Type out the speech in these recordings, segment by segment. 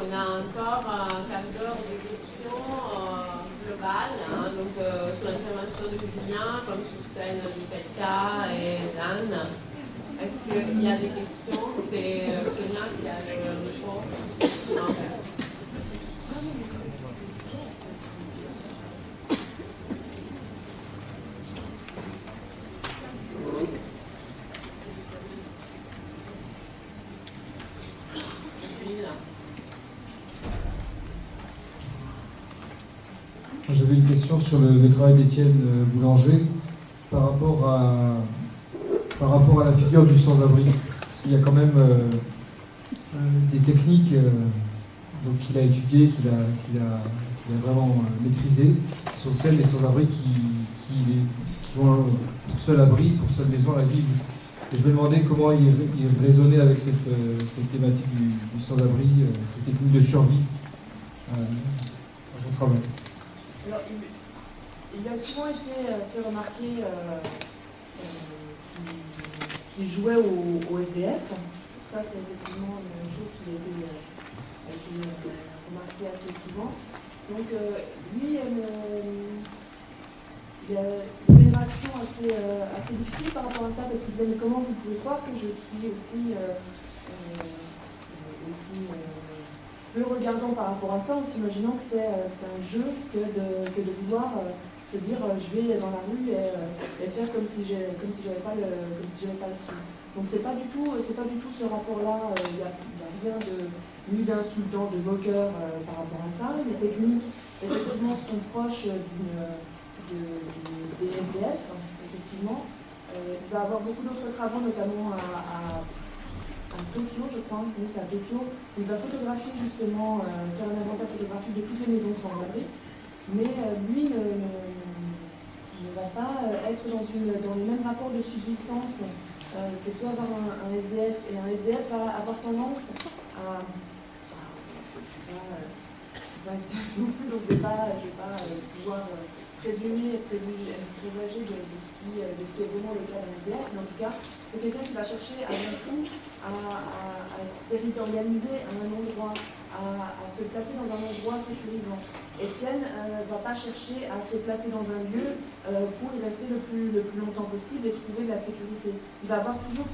on a encore un quart d'heure de questions globales, hein, donc sur l'intervention de Julien, comme sur celle de Katia et d'Anne. Est-ce qu'il y a des questions? C'est Sonia qui a le micro. Non. J'avais une question sur le travail d'Étienne Boulanger par rapport à la figure du sans-abri. Parce qu'il y a quand même des techniques qu'il a étudiées, qu'il a vraiment maîtrisées, qui sont celles des sans-abri qui vont pour seul abri, pour seule maison à vivre. Et je me demandais comment il résonnait avec cette thématique du sans-abri, cette technique de survie dans son travail. Alors, il a souvent été fait remarquer qu'il jouait au SDF. Ça, c'est effectivement une chose qui a été remarquée assez souvent. Donc, lui, il a une réaction assez difficile par rapport à ça, parce qu'il disait, mais comment vous pouvez croire que je suis aussi le regardant par rapport à ça, en s'imaginant que c'est un jeu que de vouloir se dire je vais dans la rue et faire comme si j'avais pas le sou. Donc c'est pas du tout ce rapport-là. Il n'y a rien ni d'insultant, de moqueur par rapport à ça. Les techniques effectivement sont proches des SDF, effectivement. Il va avoir beaucoup d'autres travaux, notamment à Tokyo, je crois, oui, c'est à Tokyo, il va photographier justement, faire un inventaire photographique de toutes les maisons sans abri, mais lui ne va pas être dans les mêmes rapports de subsistance que peut avoir un SDF, et un SDF va avoir tendance à... Je ne suis pas SDF non plus, donc je ne vais pas pouvoir présager de ce qui est vraiment le cas d'un SDF, mais en tout cas, c'est quelqu'un qui va chercher avant tout à se territorialiser à un endroit, à se placer dans un endroit sécurisant. Étienne ne va pas chercher à se placer dans un lieu pour y rester le plus longtemps possible et trouver de la sécurité. Il va avoir toujours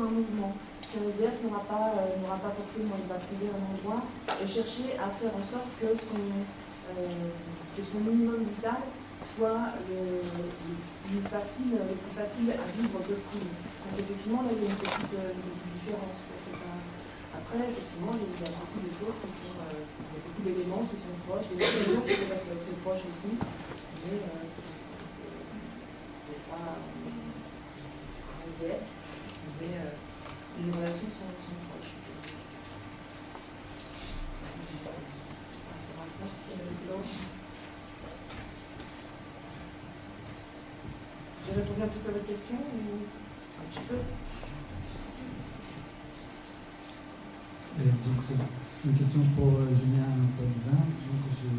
un mouvement. Ce qu'un SDF n'aura pas forcément. Il va trouver un endroit et chercher à faire en sorte que son minimum vital soit le plus facile à vivre possible. Donc effectivement, là, il y a une petite différence. Après, effectivement, il y a beaucoup de choses qui sont, il y a beaucoup d'éléments qui sont proches, des éléments qui peuvent être très proches aussi, mais c'est pas un SDF, mais les relations sont proches. J'ai répondu un petit peu à votre question, ou un petit peu? Donc c'est une question pour Julien Potvin. Donc j'ai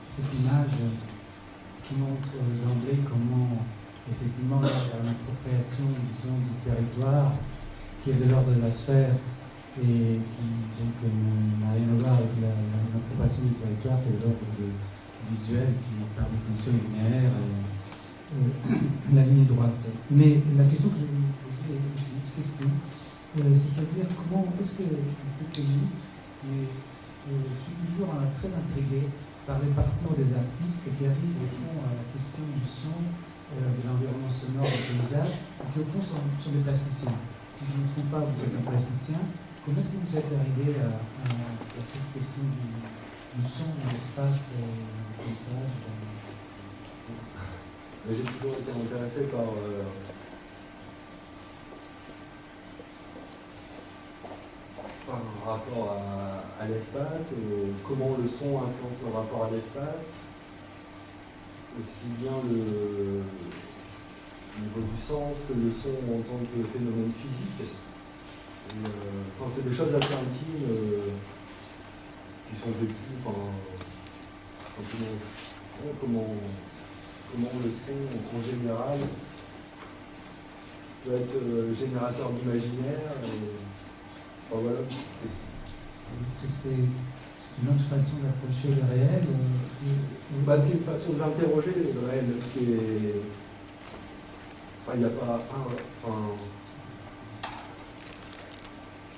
cette image qui montre d'emblée comment effectivement il y a une appropriation disons, du territoire qui est de l'ordre de la sphère et qui donc n'a rien à voir avec l'appropriation du territoire qui est de l'ordre visuel qui par définition est linéaire la ligne droite. Mais la question que je vais vous poser est une question. C'est-à-dire comment est-ce que mais je suis toujours très intrigué par les parcours des artistes qui arrivent au fond à la question du son, de l'environnement sonore, du paysage, et qui au fond sont des plasticiens. Si je ne me trompe pas, vous êtes un plasticien. Comment est-ce que vous êtes arrivé à cette question du son, de l'espace, du paysage J'ai toujours été intéressé par rapport à l'espace, comment le son influence le rapport à l'espace, aussi bien le niveau du sens que le son en tant que phénomène physique. C'est des choses assez intimes qui sont vécues, comment le son en général peut être générateur d'imaginaire. Voilà. Est-ce que c'est une autre façon d'approcher le réel C'est une façon d'interroger le réel qui est. Enfin, il n'y a pas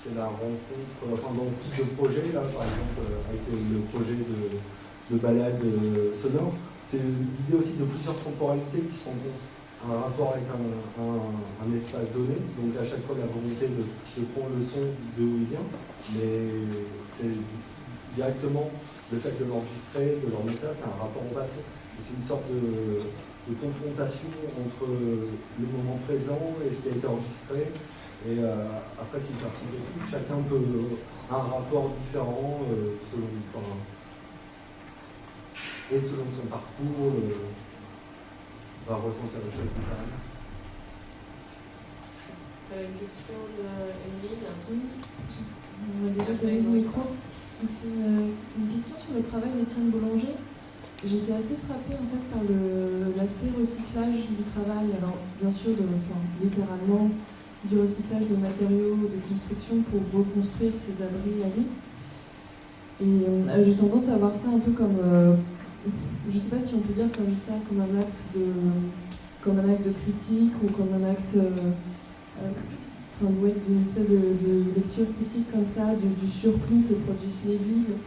c'est la rencontre. Dans ce type de projet, là, par exemple, avec le projet de balade sonore, c'est l'idée aussi de plusieurs temporalités qui se rencontrent. Un rapport avec un espace donné, donc à chaque fois la volonté de prendre le son d'où il vient, mais c'est directement le fait de l'enregistrer, de le remettre là, c'est un rapport au passé. C'est une sorte de confrontation entre le moment présent et ce qui a été enregistré. Et après, c'est une partie de tout. Chacun peut un rapport différent selon son parcours. Va ressentir les choses différemment. Une question d'Emeline. On a déjà donné le micro. C'est une question sur le travail d'Étienne Boulanger. J'étais assez frappée en fait par l'aspect recyclage du travail. Alors bien sûr, littéralement, du recyclage de matériaux, de construction pour reconstruire ces abris à lui. Et j'ai tendance à voir ça un peu comme je ne sais pas si on peut dire comme ça, comme un acte de critique ou comme un acte d'une espèce de lecture critique comme ça, du surplus que produisent les villes,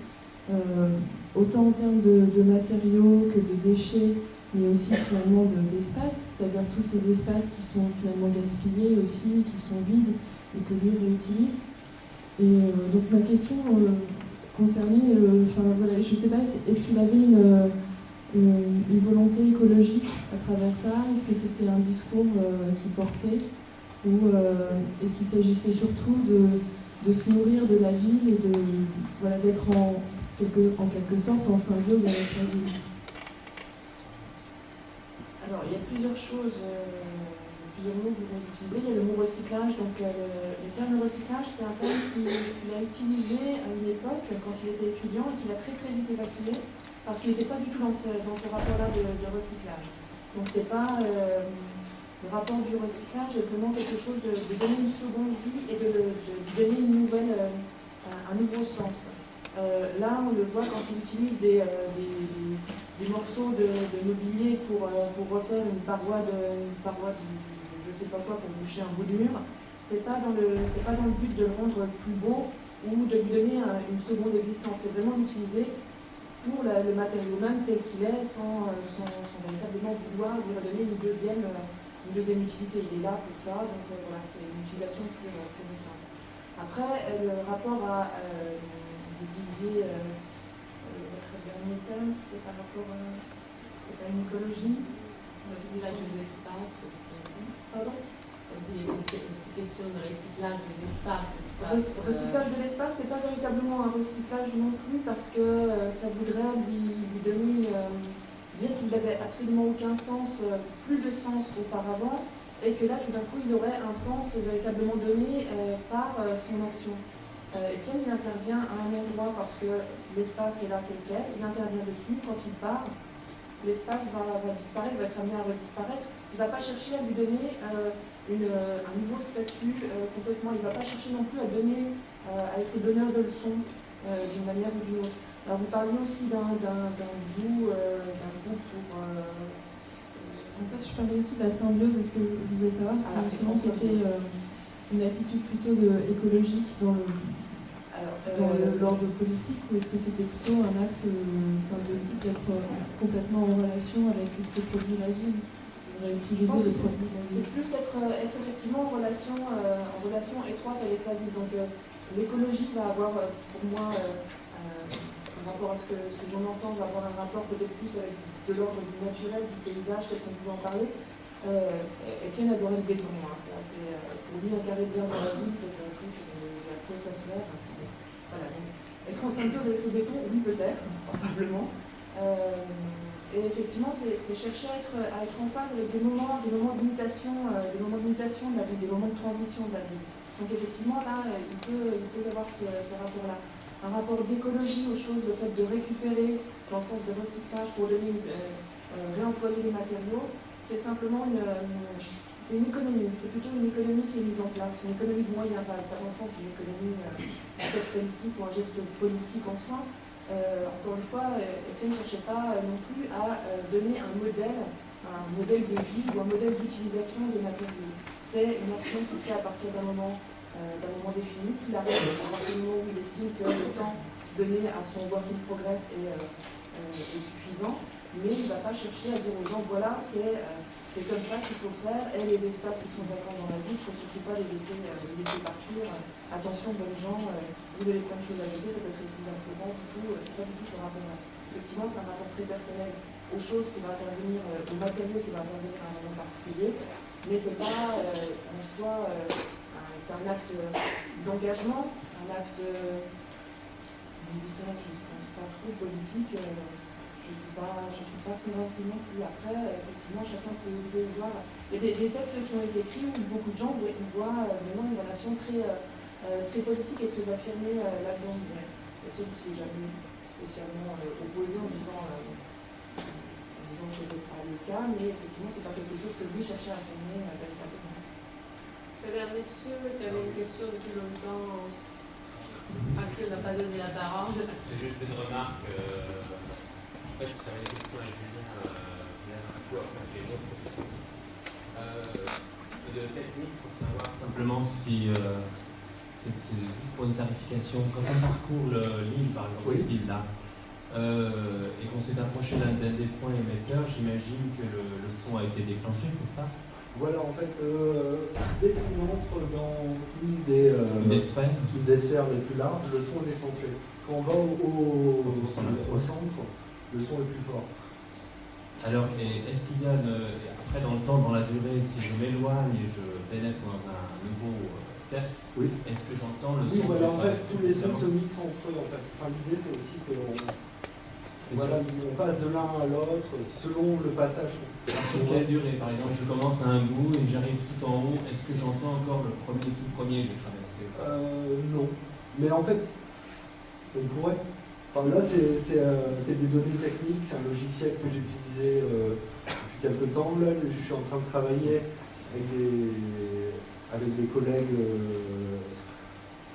autant en termes de matériaux que de déchets, mais aussi finalement d'espace, c'est-à-dire tous ces espaces qui sont finalement gaspillés aussi, qui sont vides et que lui réutilise. Et donc ma question concernait, je ne sais pas, est-ce qu'il avait une volonté écologique à travers ça? Est-ce que c'était un discours qui portait? Ou est-ce qu'il s'agissait surtout de se nourrir de la ville et d'être en quelque sorte en symbiose avec la ville? Alors, il y a plusieurs choses, plusieurs mots que vous avez utilisés. Il y a le mot recyclage. Donc, le terme recyclage, c'est un terme qu'il a utilisé à une époque, quand il était étudiant, et qu'il a très très vite évacué, parce qu'il n'était pas du tout dans ce rapport-là de recyclage. Donc, c'est pas... le rapport du recyclage est vraiment quelque chose de donner une seconde vie et de donner un nouveau sens. Là, on le voit quand il utilise des morceaux de mobilier pour refaire une paroi de je sais pas quoi, pour boucher un bout de mur. C'est pas dans le but de le rendre plus beau ou de lui donner une seconde existence. C'est vraiment l'utiliser pour le matériau même tel qu'il est, sans véritablement vouloir lui redonner une deuxième utilité. Il est là pour ça, donc voilà, c'est une utilisation plus simple. Après, le rapport à vous disiez, votre dernier thème, c'était par rapport à une écologie. Recyclage de l'espace aussi. Pardon? C'est aussi question de recyclage de l'espace. Recyclage de l'espace, c'est pas véritablement un recyclage non plus, parce que ça voudrait lui donner, dire qu'il n'avait absolument aucun sens, plus de sens auparavant, et que là, tout d'un coup, il aurait un sens véritablement donné par son action. Étienne, il intervient à un endroit parce que l'espace est là tel quel, il intervient dessus, quand il part, l'espace va disparaître, va être amené à redisparaître. Il ne va pas chercher à lui donner un nouveau statut complètement, il ne va pas chercher non plus à être donneur de leçons d'une manière ou d'une autre. Alors vous parliez aussi d'un goût pour... En fait, je parlais aussi de la symbiose. Est-ce que je voulais savoir si justement c'était une attitude plutôt écologique dans l'ordre politique, ou est-ce que c'était plutôt un acte symbiotique d'être complètement en relation avec ce que produit la ville? Je pense que c'est plus être effectivement en relation étroite avec la ville. Donc l'écologie va avoir, pour moi, par rapport à ce que j'en entends, va avoir un rapport peut-être plus avec de l'ordre du naturel, du paysage, tel qu'on pouvait en parler. Étienne adorait le béton. Pour lui, un carré de verre dans la ville, c'est un truc à quoi ça sert. Voilà, donc, être en symbiose avec le béton, oui, peut-être, probablement. Et effectivement, c'est chercher à être en phase avec des moments de mutation de la vie, des moments de transition de la vie. Donc effectivement, là, il peut y avoir ce rapport-là. Un rapport d'écologie aux choses, le fait de récupérer dans le sens de recyclage pour réemployer les matériaux, c'est simplement c'est une économie, c'est plutôt une économie qui est mise en place, une économie de moyens, pas dans le sens d'une économie capitalistique ou un geste politique en soi. Encore une fois, Étienne ne cherchait pas non plus à donner un modèle de vie ou un modèle d'utilisation des matériaux. C'est une action qu'il fait à partir d'un moment défini, qu'il arrête à partir du moment où il estime que le temps donné à son work in progress est suffisant, mais il ne va pas chercher à dire aux gens, voilà, c'est comme ça qu'il faut faire, et les espaces qui sont vacants dans la vie, il ne faut surtout pas les laisser partir. Attention, bonnes gens, vous avez plein de choses à noter, ça peut être équilibré, c'est pas du tout ce rapport-là. Effectivement, c'est un rapport très personnel aux choses qui vont intervenir, aux matériaux qui vont intervenir à un moment particulier, mais c'est pas en soi, c'est un acte d'engagement, un acte militant, je ne pense pas trop politique. Je ne suis pas convaincue non plus. Après, effectivement, chacun peut voir. Il y a des textes qui ont été écrits où beaucoup de gens voient vraiment une relation très politique et très affirmée là-dedans. Peut-être que c'est jamais spécialement opposé en disant que ce n'était pas le cas, mais effectivement, c'est pas quelque chose que lui cherchait à affirmer véritablement. Un monsieur qui avait une question depuis longtemps, à qui on n'a pas donné la parole. C'est juste une remarque. En fait, j'avais une question à Julien, à toi, et d'autres. De technique, pour savoir simplement si, c'est juste pour une clarification, quand on parcourt l'île, par exemple, cette île-là, et qu'on s'est approché d'un des points émetteurs, j'imagine que le son a été déclenché, c'est ça? Voilà, en fait, dès qu'on entre dans une des sphères les plus larges, le son est déclenché. Quand on va au centre, le son est plus fort. Alors, est-ce qu'il y a, après dans le temps, dans la durée, si je m'éloigne et je pénètre dans un nouveau cercle, oui. Est-ce que j'entends le son? Oui, voilà, en fait, tous les sons se mixent entre eux, en fait. Enfin, l'idée, c'est aussi qu'on passe de l'un à l'autre selon le passage. Sur quelle durée? Par exemple, je commence à un bout et j'arrive tout en haut, est-ce que j'entends encore le tout premier que j'ai traversé? Non. Mais en fait, on pourrait. Enfin, là, c'est des données techniques, c'est un logiciel que j'ai utilisé depuis quelques temps. Là, je suis en train de travailler avec des collègues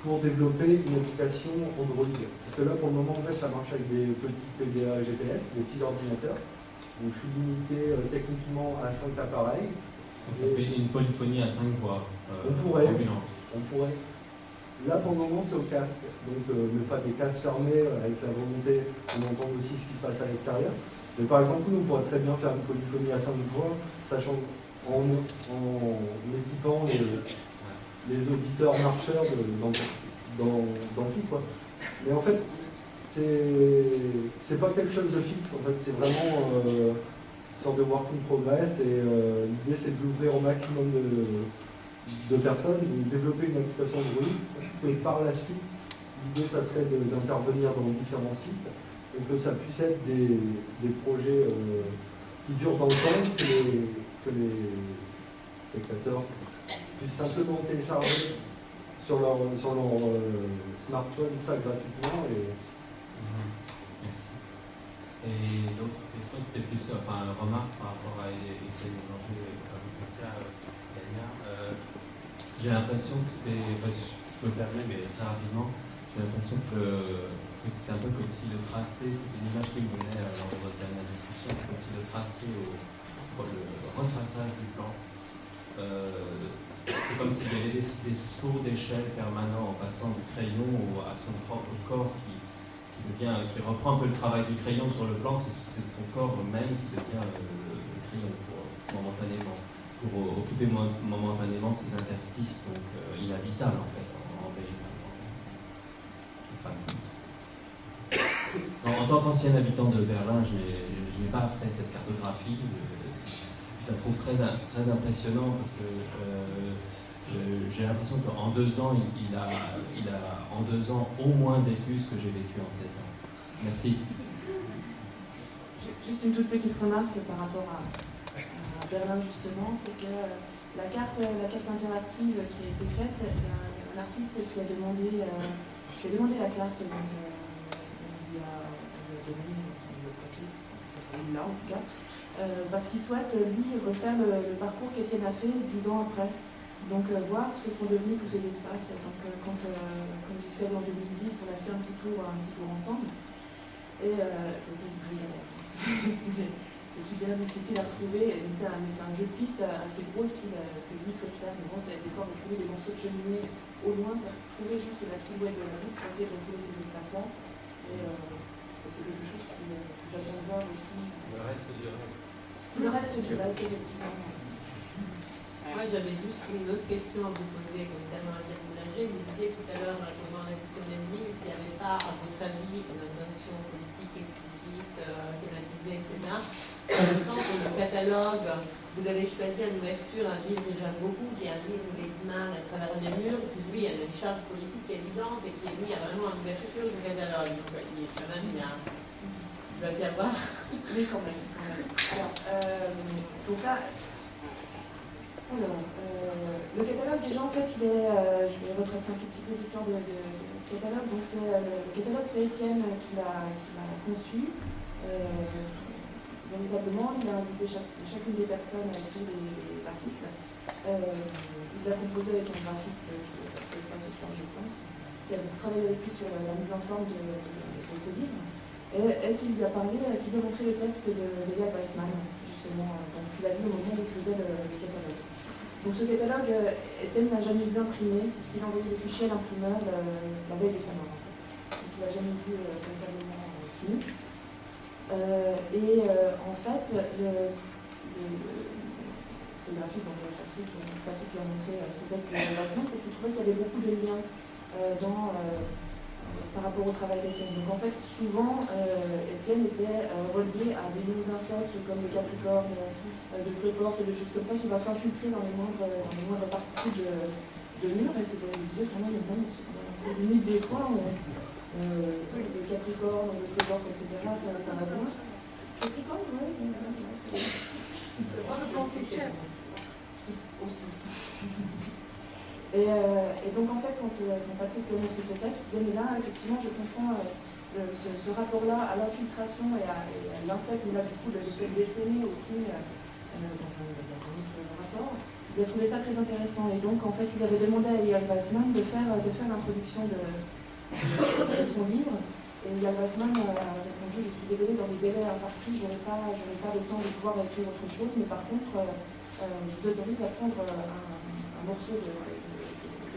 pour développer une application Android. Parce que là, pour le moment, en fait, ça marche avec des petits PDA GPS, des petits ordinateurs. Donc, je suis limité techniquement à 5 appareils. Donc, ça fait une polyphonie à 5 voix. On pourrait. Là, pour le moment, c'est au casque. Donc, mais pas des casques fermés avec la volonté d'entendre aussi ce qui se passe à l'extérieur. Mais par exemple, nous, on pourrait très bien faire une polyphonie à 5 voix, sachant en équipant les auditeurs marcheurs d'ampli, quoi. Mais en fait, c'est pas quelque chose de fixe. En fait, c'est vraiment une sorte de work in progress. Et l'idée, c'est d'ouvrir au maximum de personnes, de développer une application Android. Et par la suite, l'idée, ça serait d'intervenir dans différents sites et que ça puisse être des projets qui durent dans le temps, que les spectateurs puissent simplement télécharger sur leur smartphone ça gratuitement. Merci. Et l'autre question, c'était plus une remarque par rapport à Étienne Boulanger et j'ai l'impression que c'est, je me permets, mais très rapidement, j'ai l'impression que c'était un peu comme si le tracé, c'était une image qui me venait lors de votre dernière discussion, comme si le tracé le retraçage du plan, c'est comme s'il y avait des sauts d'échelle permanents en passant du crayon à son propre corps qui reprend un peu le travail du crayon sur le plan, c'est son corps même qui devient le crayon momentanément, pour occuper momentanément ces interstices donc inhabitables en fait en en tant qu'ancien habitant de Berlin, je n'ai pas fait cette cartographie. Je la trouve très impressionnante parce que j'ai l'impression qu'en 2 ans, il a en 2 ans au moins vécu ce que j'ai vécu en 7 ans. Merci. Juste une toute petite remarque par rapport à Berlin justement, c'est que la carte interactive qui a été faite, il y a un artiste qui a demandé la carte, donc il a donné le là en tout cas, parce qu'il souhaite, lui, refaire le parcours qu'Étienne a fait 10 ans après. Donc voir ce que sont devenus tous ces espaces. Donc quand j'y suis allée en 2010, on a fait un petit tour ensemble. Et c'était une vraie galère. C'est super difficile à retrouver, mais c'est un jeu de piste assez gros que lui souhaite faire. Mais bon, c'est des fois retrouver des morceaux de cheminée au loin, c'est retrouver juste la silhouette de la route pour essayer de retrouver ces espaces-là. Et c'est quelque chose que j'attends de voir aussi. Le reste du reste. Le reste du reste, effectivement. Moi, j'avais juste une autre question à vous poser concernant la Boulanger. Vous disiez tout à l'heure, dans la question des livres, qu'il n'y avait pas, à votre avis, une notion politique explicite, thématisée, etc. En même temps, pour le catalogue, vous avez choisi une ouverture, un livre que j'aime beaucoup, qui est un livre d'Edmar à travers les murs, qui lui a une charge politique évidente et qui est mis à vraiment une ouverture du catalogue. Donc, il est quand même bien. Il doit y avoir. Oui, quand même. Alors, donc là. Alors, le catalogue, déjà, en fait, il est. Je vais retracer un tout petit peu l'histoire de ce catalogue. Donc, le catalogue, c'est Étienne qui l'a conçu. Véritablement, il a invité chacune des personnes à écrire des articles. Il l'a composé avec un graphiste qui est pas ce soir, je pense, qui a travaillé avec lui sur la mise en forme de ses livres. Et qui lui a parlé, qui lui a montré le texte d'Elia Weissman, justement, qu'il a vu au moment où il faisait le catalogue. Donc ce catalogue, Étienne n'a jamais vu imprimer, puisqu'il a envoyé des fichiers à l'imprimeur la veille de sa mort. Donc il n'a jamais vu véritablement fini. En fait, ce graphique, donc Patrick lui a montré ce texte de Weissman, parce qu'il trouvait qu'il y avait beaucoup de liens par rapport au travail d'Étienne. Donc en fait, souvent, Étienne était relié à des lignes d'insectes comme le capricorne, de cloporte, de choses comme ça, qui va s'infiltrer dans les moindres particules de murs. Et c'était vraiment une bonne limite des fois, le capricorne, le cloporte, etc., ça va bien. Capricorne, oui, c'est c'est cher. Aussi. Et donc en fait, quand Patrick a montré ce texte, il disait, mais là, effectivement, je comprends ce rapport-là à l'infiltration et à l'insecte, mais là, du coup, le fait d'essaimer aussi dans un autre rapport. Il a trouvé ça très intéressant. Et donc, en fait, il avait demandé à Eyal Weissman de faire l'introduction de son livre. Et Eyal Weissman a répondu, je suis désolée, dans les délais impartis, je n'aurai pas le temps de pouvoir écrire autre chose, mais par contre, je vous autorise à prendre un morceau de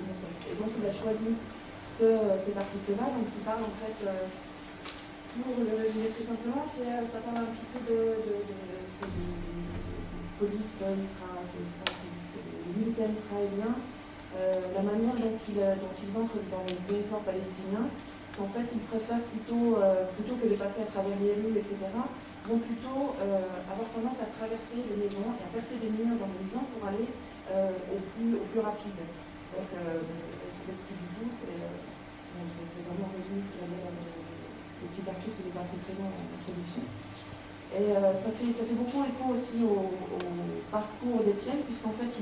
mon texte. Et donc, il a choisi cet article-là, donc qui parle en fait, pour le résumer très simplement, ça parle un petit peu de police les militaires israéliens, la manière dont ils entrent dans les territoires palestiniens. En fait, ils préfèrent plutôt que de passer à travers les rues, etc., vont plutôt avoir tendance à traverser les maisons et à percer des murs dans les maisons pour aller au plus rapide. Donc, c'est du tout, c'est vraiment résumé, le petit article qui n'est pas très présent en introduction. Et ça fait beaucoup écho aussi au parcours d'Étienne, puisqu'en fait,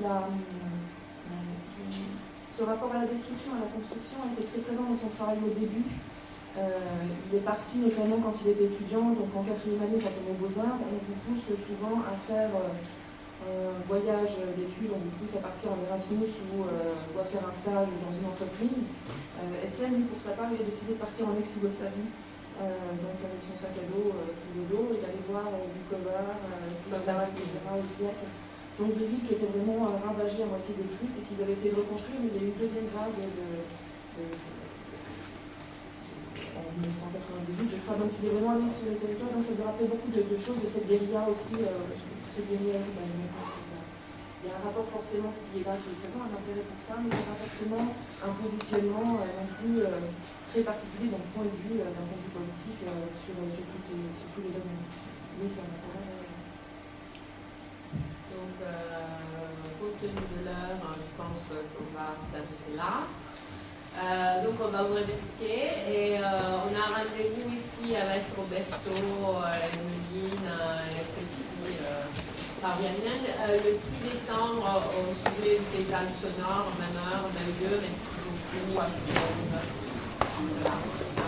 ce rapport à la destruction, à la construction, était très présent dans son travail au début. Il est parti notamment quand il était étudiant, donc en 4e année quand on est aux Beaux-Arts, on vous pousse souvent à faire un voyage d'études, on vous pousse à partir en Erasmus ou à faire un stage dans une entreprise. Étienne, lui, pour sa part, il a décidé de partir en ex-Yougoslavie, donc avec son sac à dos sous le dos, et d'aller voir Vukovar, etc. au siècle. Donc des villes qui étaient vraiment ravagées, à moitié détruites, et qu'ils avaient essayé de reconstruire, mais il y a eu une deuxième vague en 1998, je crois. Donc il est vraiment allé sur le territoire, donc ça me rappelle beaucoup de choses de cette guérilla aussi, cette guérilla urbaine. Il y a un rapport forcément qui est là, qui est présent, un intérêt pour ça, mais ce n'est pas forcément un positionnement non plus très particulier d'un point de vue politique sur tous les domaines. Mais c'est un intérêt. Donc, compte tenu de l'heure, je pense qu'on va s'arrêter là. Donc, on va vous remercier et on a rendez-vous ici avec Roberto, Emeline et Christy Fabianian le 6 décembre au sujet du paysage sonore, même heure, même lieu. Merci beaucoup à tout le monde. Voilà.